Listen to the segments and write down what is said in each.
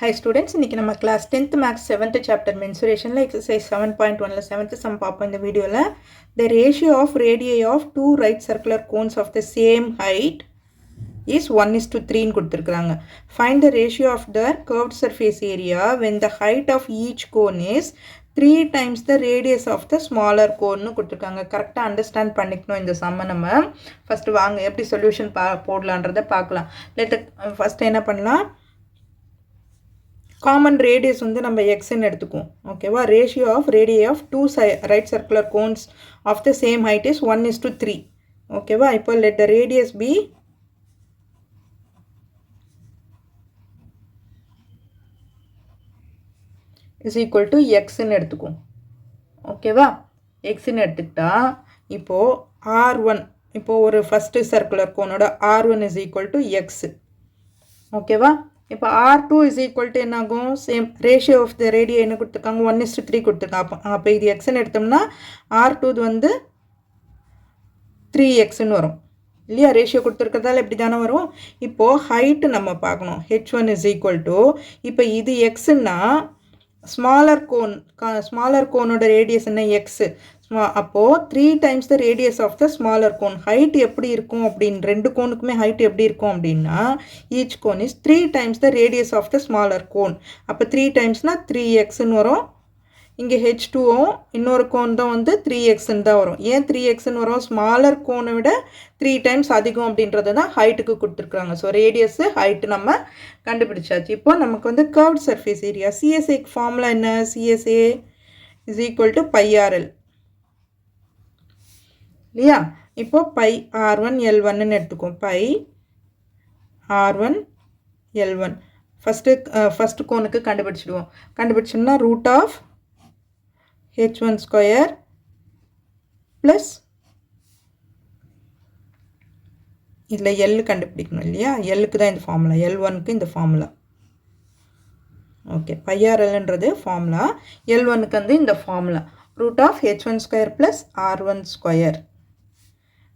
Hi students, இன்னைக்கு நம்ம class 10th maths 7th chapter mensuration exercise 7.1 7th sum பார்ப்போம் இந்த வீடியோல. The ratio of radii of two right circular cones of the same height is 1:3 ன்னு கொடுத்திருக்காங்க. Find the ratio of the curved surface area when the height of each cone is 3 times the radius of the smaller cone ன்னு கொடுத்திருக்காங்க. கரெக்ட்டா understand பண்ணிக்கணும் இந்த சம்ம நம்ம. First வாங்க எப்படி சொல்யூஷன் போடலாம்ன்றதை பார்க்கலாம். ஃபர்ஸ்ட் என்ன பண்ணலாம்? common radius வந்து நம்ம x ன்னு எடுத்துக்குவோம். ஓகேவா? ratio of radii of two right circular cones of the same height is 1:3. ஓகேவா? இப்போ let the radius be is equal to x ன்னு எடுத்துக்குவோம். ஓகேவா? x ன்னு எடுத்துக்கிட்டா இப்போ r1 இப்போ ஒரு first circular coneோட r1 is equal to x. ஓகேவா? இப்போ r2 is equal to என்ன ஆகும்? Same ratio of the radius என்ன கொடுத்துருக்காங்க? 1:3 கொடுத்துருக்காங்க. அப்போ இது எக்ஸ்ன்னு எடுத்தோம்னா r2 வந்து 3xன்னு வரும் இல்லையா? ரேஷியோ கொடுத்துருக்கிறதால எப்படி தானே வரும். இப்போது ஹைட்டு நம்ம பார்க்கணும். h1 is equal to இப்போ இது எக்ஸுன்னா ஸ்மாலர் கோனோட ரேடியஸ் என்ன? எக்ஸு. அப்போது 3 times the radius of the smaller cone. Height எப்படி இருக்கும் அப்படின்னு ரெண்டு கோனுக்குமே ஹைட் எப்படி இருக்கும் அப்படின்னா each cone is 3 times the radius of the smaller cone. அப்போ 3 timesனால் 3xன்னு வரும். இங்கே h2வும் இன்னொரு கோன் தான் வந்து 3xன்னு தான் வரும். ஏன் 3xன்னு வரும்? ஸ்மாலர் கோனை விட 3 times அதிகம் அப்படின்றது தான் ஹைட்டுக்கு கொடுத்துருக்குறாங்க. ஸோ ரேடியஸு ஹைட்டு நம்ம கண்டுபிடிச்சாச்சு. இப்போ நமக்கு வந்து curved surface area CSA formula என்ன? CSA is equal to pi RL இல்லையா? இப்போ பை r1 L1ன்னு எடுத்துக்கோம். பை r1 L1 ஃபஸ்ட்டு கோனுக்கு கண்டுபிடிச்சிடுவோம். கண்டுபிடிச்சோம்னா root of h1 square plus இதில் எல் கண்டுபிடிக்கணும் இல்லையா? எல்லுக்கு தான் இந்த ஃபார்முலா, L1க்கு இந்த ஃபார்முலா. ஓகே, பை RLன்றது ஃபார்முலா, L1க்கு வந்து இந்த formula root of h1 square plus r1 square.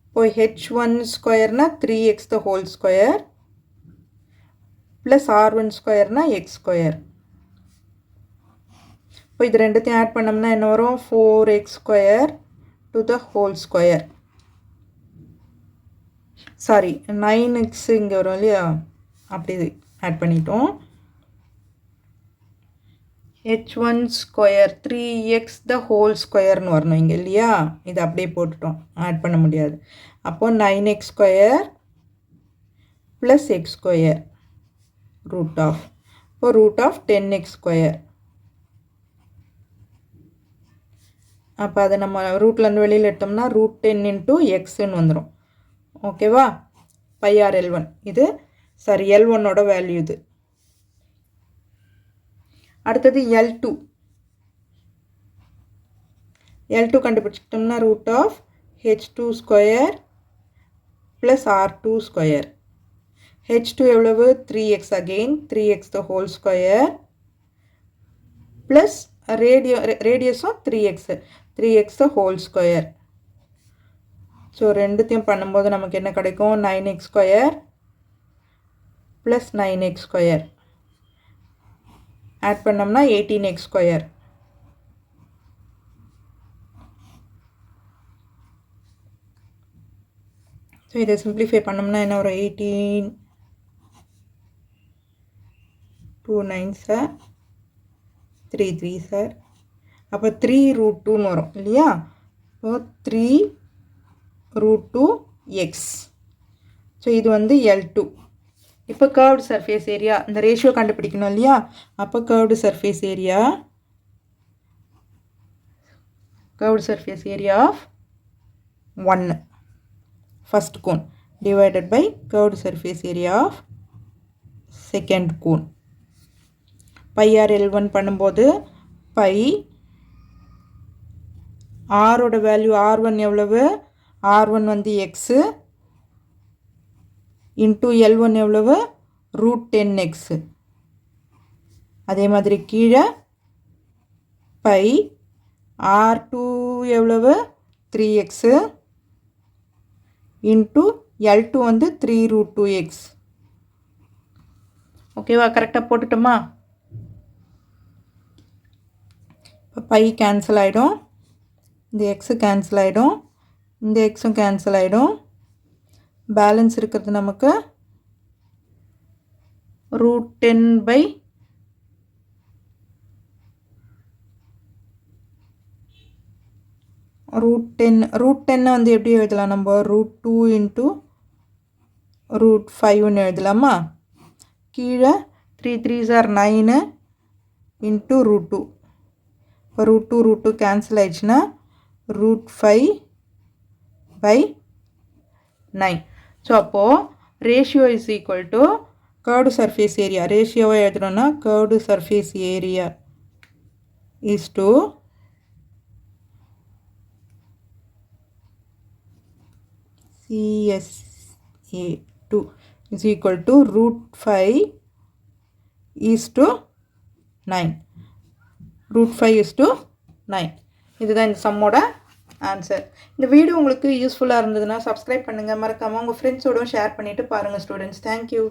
இப்போ h1 ஸ்கொயர்னா 3x the whole square plus r1 ஸ்கொயர்னா X square. இப்போ இது ரெண்டுத்தையும் ஆட் பண்ணோம்னா என்ன வரும்? 4x square to the whole square. Sorry, 9x இங்கே வரும் இல்லையா? அப்படி ஆட் பண்ணிட்டோம். h1 square 3x the whole ஸ்கொயர்னு வரணும் இங்கே இல்லையா? இது அப்படியே போட்டுட்டோம், ஆட் பண்ண முடியாது. அப்போது 9x square plus x square root of, இப்போ ரூட் ஆஃப் 10x ஸ்கொயர். அப்போ அதை நம்ம ரூட்லேருந்து வெளியில் எடுத்தோம்னா ரூட் 10 இன்ட்டு எக்ஸ்ன்னு வந்துடும். ஓகேவா? பை RL1 இது சாரி L1ஓட வேல்யூ இது. அடுத்தது L2 கண்டுபிடிச்சிட்டோம்னா root of h2 square plus r2 square. h2 எவ்வளவு? 3x again 3x the whole square plus ரேடியஸும் 3x the whole square. So ரெண்டுத்தையும் பண்ணும்போது நமக்கு என்ன கிடைக்கும்? 9x square plus 9x square add பண்ணோம்னா 18x ஸ்கொயர். ஸோ இதை சிம்பிளிஃபை பண்ணோம்னா என்ன ஒரு 18 2 9 சார் 3 3 சார். அப்போ 3 ரூட் 2ன்னு வரும் இல்லையா? இப்போ 3 ரூட் 2x. ஸோ இது வந்து L2. இப்போ கர்வ்டு சர்ஃபேஸ் ஏரியா இந்த ரேஷியோ கண்டுபிடிக்கணும் இல்லையா? அப்போ curved surface area of 1 first cone divided by curved surface area of second cone. By RL1 பண்ணும்போது பை ஆரோட வேல்யூ r1 எவ்வளவு? r1 வந்து எக்ஸு இன்ட்டு L1 எவ்வளவு? Root 10x. அதே மாதிரி கீழே பை r2 எவ்வளவு? 3x இன்ட்டு L2 வந்து 3 ரூட் 2x. ஓகேவா? கரெக்டாக போட்டுட்டோமா? பை கேன்சல் ஆகிடும், இந்த எக்ஸு கேன்சல் ஆகிடும், இந்த எக்ஸும் கேன்சல் ஆகிடும். பேலன்ஸ் இருக்கிறது நமக்கு √10 √10 வந்து எப்படி எழுதலாம் நம்ம? √2 × √5ன்னு எழுதலாமா? கீழே 3 3s are 9 × √2. இப்போ √2 கேன்சல் ஆயிடுச்சுன்னா √5/9. ஸோ அப்போது ratio is equal to curved surface area. ரேஷியோவை எழுதணும்னா curved surface area is to CSA2 is equal to √5:9. √5:9. இதுதான் இந்த சம்மோட ஆன்சர். இந்த வீடியோ உங்களுக்கு யூஸ்ஃபுல்லாக இருந்ததுன்னா சப்ஸ்கிரைப் பண்ணுங்கள். மறக்காமல் உங்கள் ஃப்ரெண்ட்ஸோடும் ஷேர் பண்ணிவிட்டு பாருங்கள் ஸ்டூடெண்ட்ஸ். தேங்க்யூ.